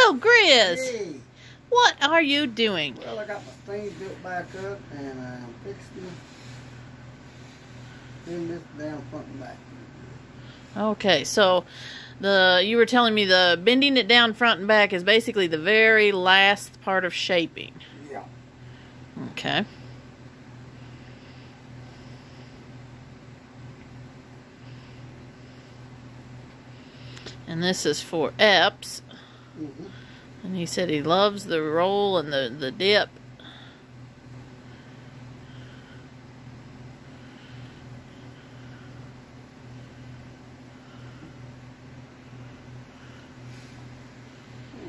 Lil Grizz, Hey. what are you doing? Well, I got my things built back up, and I'm fixing to do this down front and back. Okay, so you were telling me the bending it down front and back is basically the very last part of shaping. Yeah. Okay. And this is for Epps. Mm-hmm. And he said he loves the roll and the dip.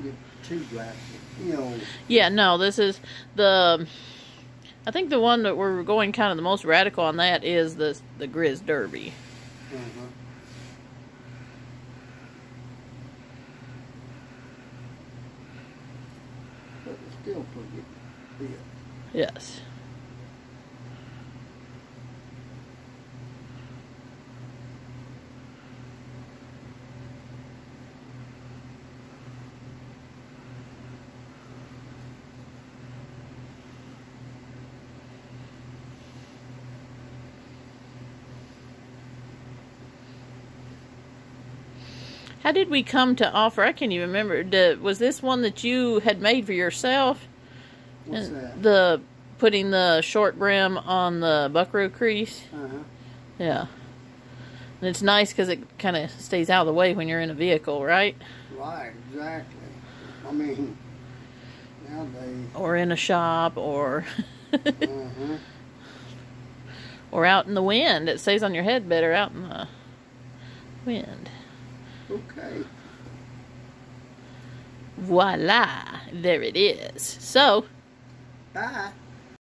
Get two glasses, you know. Yeah, no, this is I think the one that we're going kind of the most radical on that is the Grizz Derby. Uh-huh. But it's still pretty good. Yes. How did we come to offer? I can't even remember. Was this one that you had made for yourself? What's that? The putting the short brim on the buckrow crease. Uh-huh. Yeah. And it's nice because it kind of stays out of the way when you're in a vehicle, right? Right, exactly. I mean, nowadays. Or in a shop, or Uh-huh. or out in the wind. It stays on your head better out in the wind. Okay. Voila, there it is. So, Bye.